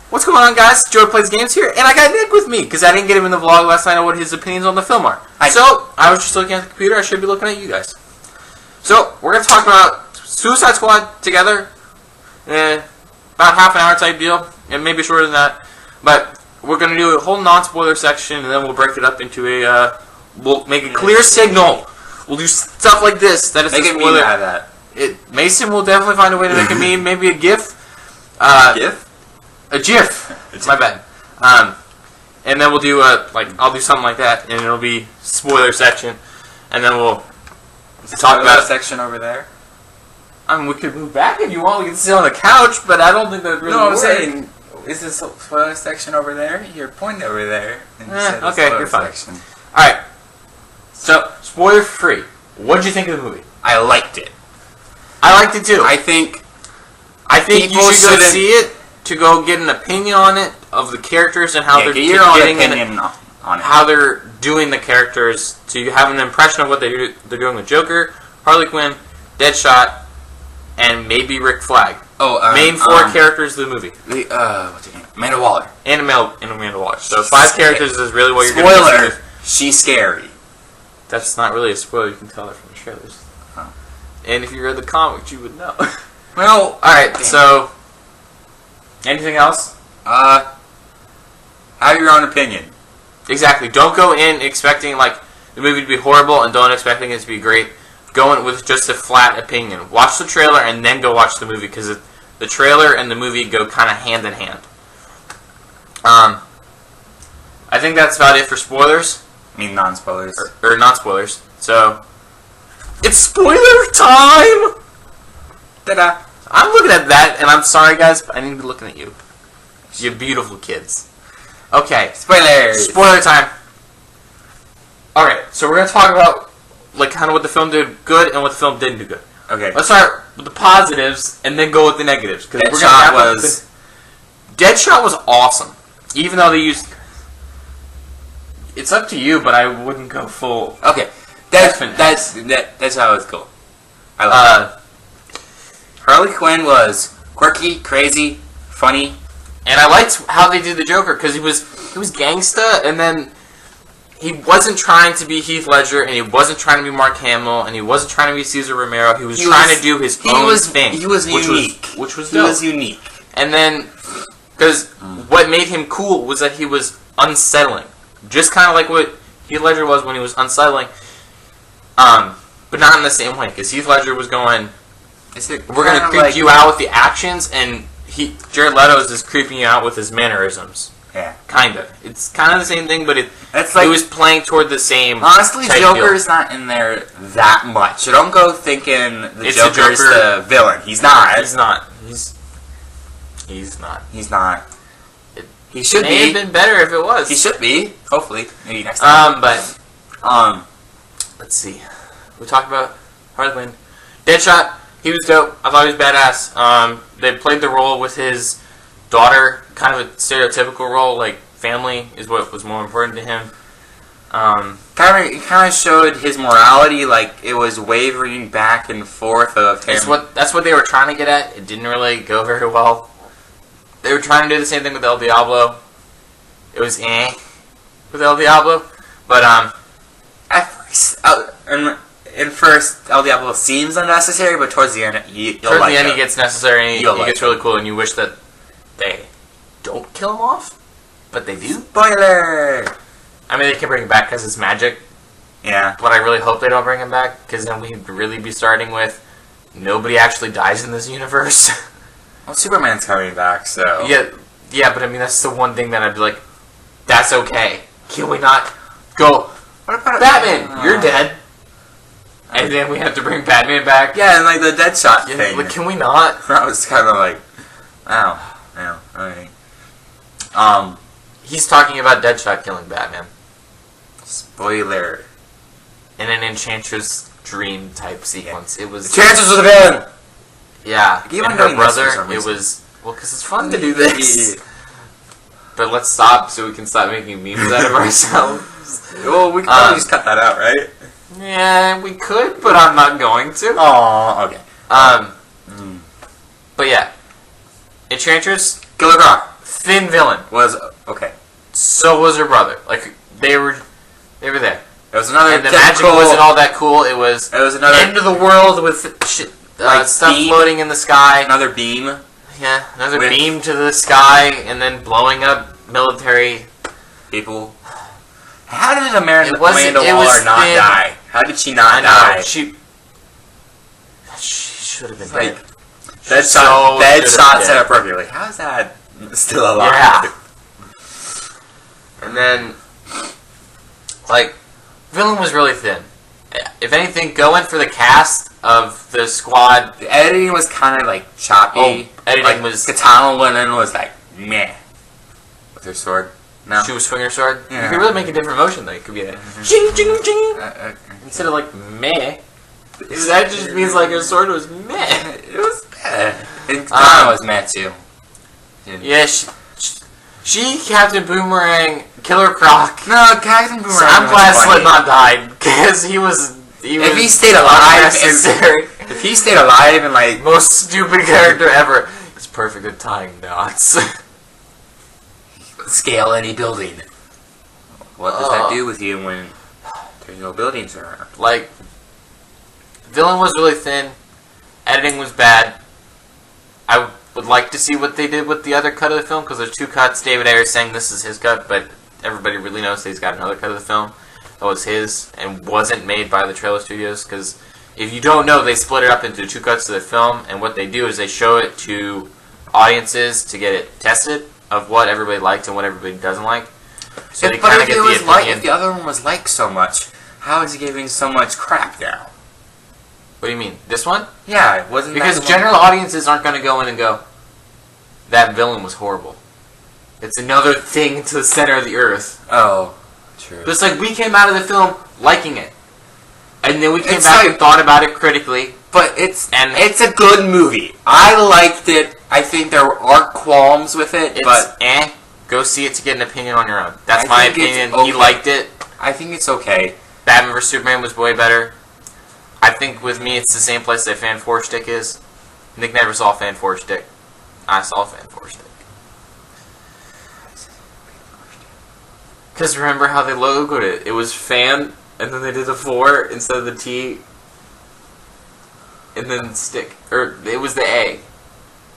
What's going on, guys? Joe Plays Games here, and I got Nick with me, because I didn't get him in the vlog last night on what his opinions on the film are. So, I was just looking at the computer, I should be looking at you guys. So, we're going to talk about Suicide Squad together, about half an hour type deal, and maybe shorter than that. But, we're going to do a whole non-spoiler section, and then we'll break it up into we'll make a clear signal. We'll do stuff like this, that is a spoiler. Out of that. Mason will definitely find a way to make a meme, maybe a GIF. GIF? A GIF. It's my bad. And then we'll do I'll do something like that, and it'll be spoiler section, and then we'll talk about section over there. I mean, we could move back if you want. We can sit on the couch, but I don't think that really. No, I'm saying, is this spoiler section over there? You're pointing over there. Okay, you're fine. All right. So, spoiler free. What did you think of the movie? I liked it. I liked it too. I think you should go see it to go get an opinion on it of the characters and how they're get your own opinion on it. How they're doing the characters, so you have an impression of what they're doing with Joker, Harley Quinn, Deadshot, and maybe Rick Flag. Main four characters of the movie. What's her name? Amanda Waller. And Amanda Waller. So 5 characters is really what you're going to see. Spoiler. She's scary. That's not really a spoiler. You can tell that from the trailers. Oh. And if you read the comics, you would know. Well, alright, so anything else? Have your own opinion. Exactly. Don't go in expecting the movie to be horrible, and don't expecting it to be great. Go in with just a flat opinion. Watch the trailer and then go watch the movie, because the trailer and the movie go kind of hand in hand. I think that's about it for spoilers. I mean non-spoilers. Or non-spoilers. So, it's spoiler time! Ta-da! I'm looking at that, and I'm sorry, guys, but I need to be looking at you. You beautiful kids. Okay. Spoilers! Spoiler time. Alright, so we're going to talk about kind of what the film did good and what the film didn't do good. Okay. Let's start with the positives, and then go with the negatives. Deadshot was awesome. Even though they used... It's up to you, but I wouldn't go full... Okay. That's how it's cool. I like it. Harley Quinn was quirky, crazy, funny. And I liked how they did the Joker, because he was gangsta, and then he wasn't trying to be Heath Ledger, and he wasn't trying to be Mark Hamill, and he wasn't trying to be Cesar Romero. He was trying to do his own thing. He was unique. Which was dope. He was unique. And then, because what made him cool was that he was unsettling. Just kind of like what Heath Ledger was when he was unsettling. But not in the same way, because Heath Ledger was going... We're going to creep you out with the actions, and Jared Leto's is creeping you out with his mannerisms. Yeah. Kind of. It's kind of the same thing, but it was playing toward the same honestly, Joker's not in there that much. So don't go thinking the Joker's the villain. He's not. He's not. He's not. He's not. He should be. May have been better if it was. He should be. Hopefully. Maybe next time. Let's see. We talked about Harley Quinn. Deadshot. He was dope. I thought he was badass. They played the role with his daughter, kind of a stereotypical role, like family is what was more important to him. Kind of showed his morality, like it was wavering back and forth of him. That's what they were trying to get at. It didn't really go very well. They were trying to do the same thing with El Diablo. It was with El Diablo, but at first, El Diablo seems unnecessary, but towards the end, he gets necessary, and he gets really cool, and you wish that they don't kill him off, but they do. Spoiler! I mean, they can bring him back because it's magic. Yeah. But I really hope they don't bring him back, because then we'd really be starting with nobody actually dies in this universe. Well, Superman's coming back, so... Yeah, but I mean, that's the one thing that I'd be like, that's okay. Can we not go, what about Batman, you're dead. And then we have to bring Batman back. Yeah, and like the Deadshot thing. Like, can we not? I was kind of like, alright. He's talking about Deadshot killing Batman. Spoiler. In an Enchantress dream type sequence. It was... Enchantress was a villain! Yeah. Keep and on her doing brother, this for some it reason. was... Well, because it's fun to do this. But let's stop so we can stop making memes out of ourselves. Well, we can probably just cut that out, right? Yeah, we could, but I'm not going to. Oh, okay. But yeah. Enchantress, Killer Croc. thin villain. Was okay. So was her brother. Like they were there. It was another. And the magic wasn't all that cool. It was another end of the world with shit, like stuff beam, floating in the sky. Another beam. Yeah, another beam to the sky, and then blowing up military people. How did Amanda Waller not die? How did she not die? She should have been like dead. Deadshot set up perfectly. How's that still alive? Yeah. And then, like, villain was really thin. If anything, go in for the cast of the squad. The editing was kind of like choppy. Oh, editing was. Katana went in was like meh with her sword. No, she was swinging her sword. Yeah. You could really make a different motion though. It could be a ching ching ching instead of like meh. That just means like her sword was meh. It was meh. And Katana was meh too. Yeah, she Captain Boomerang, Killer Croc. No, Captain Boomerang. So I'm glad Slipknot died because he was. If he stayed alive, if he stayed alive and like most stupid character ever, it's perfect at tying knots. Scale any building. What does that do with you when there's no buildings around? Like, villain was really thin, editing was bad. I would like to see what they did with the other cut of the film because there's two cuts. David Ayer is saying this is his cut, but everybody really knows that he's got another cut of the film that was his and wasn't made by the Trailer Studios. Because if you don't know, they split it up into two cuts of the film, and what they do is they show it to audiences to get it tested of what everybody liked and what everybody doesn't like. So they kind of get the opinion. If the other one was liked so much, how is he giving so much crap now? What do you mean? This one? Yeah, it wasn't because general audiences aren't going to go in and go, that villain was horrible. It's another thing to the center of the earth. Oh, true. But it's like we came out of the film liking it, and then we came back and thought about it critically. But it's a good movie. I liked it. I think there are qualms with it, but go see it to get an opinion on your own. That's my opinion. Okay. He liked it. I think it's okay. Batman vs Superman was way better. I think with me, it's the same place that Fan 4 Stick is. Nick never saw Fan 4 Stick. I saw Fan 4 Stick. Because remember how they logoed it? It was Fan, and then they did a 4 instead of the T, and then Stick. Or it was the A,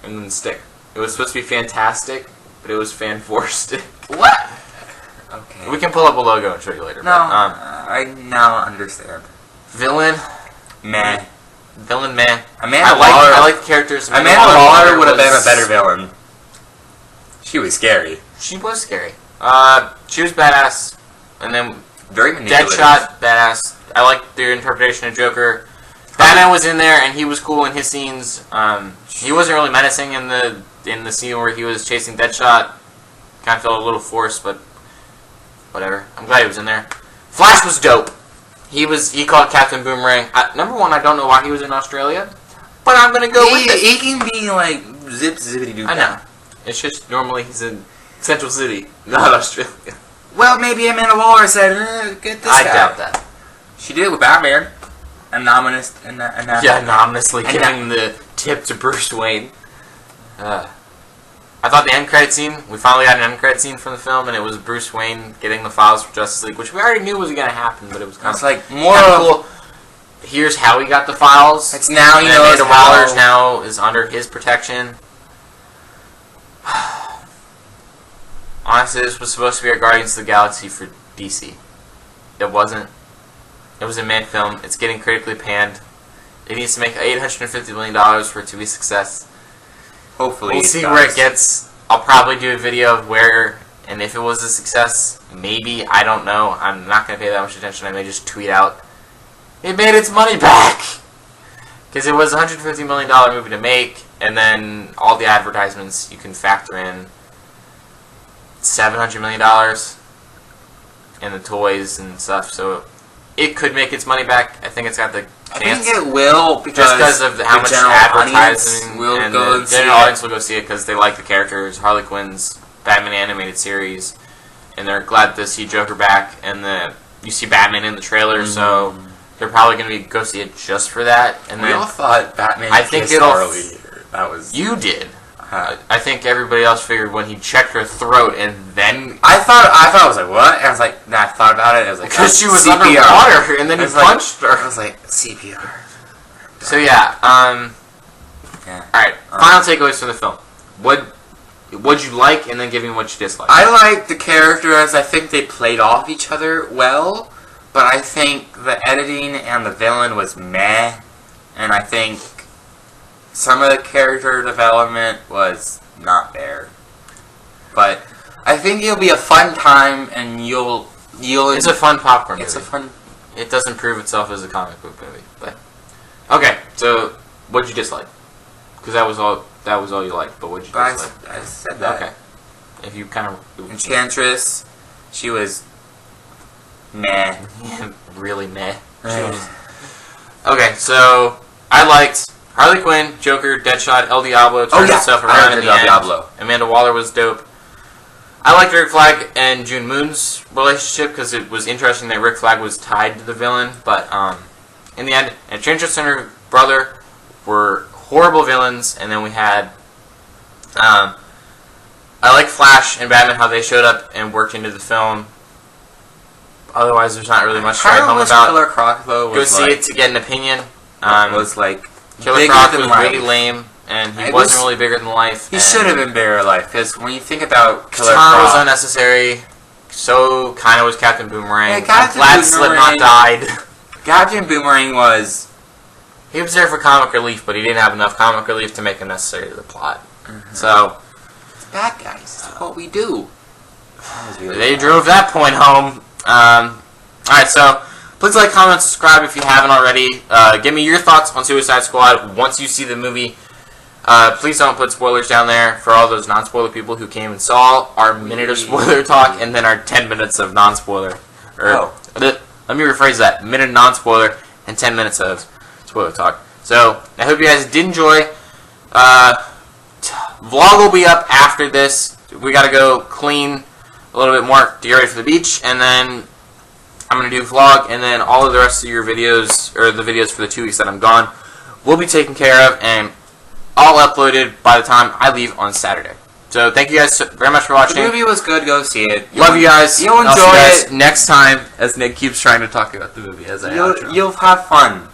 and then Stick. It was supposed to be Fantastic, but it was Fan 4 Stick. What? Okay. We can pull up a logo and show you later. No, I now understand. Villain. Meh. Villain, meh. I like the characters. Amanda Waller would have been a better villain. She was scary. She was scary. She was badass. And then very manipulative. Deadshot, badass. I like their interpretation of Joker. Batman was in there, and he was cool in his scenes. He wasn't really menacing in the scene where he was chasing Deadshot. Kind of felt a little forced, but whatever. I'm glad he was in there. Flash was dope. He called Captain Boomerang. Number one, I don't know why he was in Australia, but I'm gonna go with it. He can be like zip zippity doo. I know. It's just normally he's in Central City, not Australia. Well, maybe Amanda Waller said, "Get this guy." I doubt that. She did it with Batman. Anonymously giving the tip to Bruce Wayne. I thought the end credit scene, we finally got an end credit scene from the film, and it was Bruce Wayne getting the files for Justice League, which we already knew was going to happen, but it was kind of like more cool. Here's how he got the files. It's now he knows Amanda Waller now is under his protection. Honestly, this was supposed to be our Guardians of the Galaxy for DC. It wasn't. It was a mid film. It's getting critically panned. It needs to make $850 million for it to be a success. Hopefully we'll see where it gets. I'll probably do a video of where and if it was a success. Maybe. I don't know. I'm not going to pay that much attention. I may just tweet out, it made its money back! Because it was a $150 million movie to make, and then all the advertisements, you can factor in $700 million and the toys and stuff, so it could make its money back. I think it's got the chance. I think it will, just because of how much advertising will and go the general audience will go see it because they like the characters, Harley Quinn's Batman animated series, and they're glad to see Joker back, and you see Batman in the trailer, so they're probably going to go see it just for that. And we all thought Batman I think kissed Harley. That was... You did. I think everybody else figured when he checked her throat and then I thought I was like, what? And I was like, nah, I thought about it. I was like, because she was CPR. underwater and then he punched her. I was like, CPR. So yeah, Yeah. all right. Final takeaways from the film. What'd you like, and then give me what you dislike. I like the characters. I think they played off each other well, but I think the editing and the villain was meh, and I think some of the character development was not there. But I think it'll be a fun time, and you'll. It's a fun popcorn movie. It's a fun. It doesn't prove itself as a comic book movie, but okay. So what'd you dislike? Because that was all you liked. But what'd you dislike? I said that. Okay. If you kind of Enchantress, she was meh. really meh. Okay, so I liked Harley Quinn, Joker, Deadshot, El Diablo turned itself around in the end. Diablo. Amanda Waller was dope. I liked Rick Flag and June Moon's relationship because it was interesting that Rick Flag was tied to the villain, but in the end, Enchantress and her brother were horrible villains, and then we had I like Flash and Batman, how they showed up and worked into the film. Otherwise, there's not really much to write home about. Killer Croc, though, Go see it to get an opinion. Was like Killer Croc was really lame, and he wasn't really bigger than life. He should have been bigger than life, because when you think about Killer Katana Croc, was unnecessary. So kind of was Captain Boomerang. Yeah, Captain Glad Boomerang- Slipknot died. Captain Boomerang was. He was there for comic relief, but he didn't have enough comic relief to make him necessary to the plot. So It's bad guys. It's what we do. they drove that point home. Alright, so please like, comment, subscribe if you haven't already. Give me your thoughts on Suicide Squad once you see the movie. Please don't put spoilers down there for all those non-spoiler people who came and saw our minute of spoiler talk and then our 10 minutes of non-spoiler. Let me rephrase that. Minute non-spoiler and 10 minutes of spoiler talk. So, I hope you guys did enjoy. Vlog will be up after this. We gotta go clean a little bit more to get ready for the beach, and then I'm going to do vlog, and then all of the rest of your videos, or the videos for the 2 weeks that I'm gone, will be taken care of, and all uploaded by the time I leave on Saturday. So thank you guys very much for watching. The movie was good. Go see it. Love you guys. You'll enjoy I'll see you guys it next time, as Nick keeps trying to talk about the movie as I outro. You'll have fun.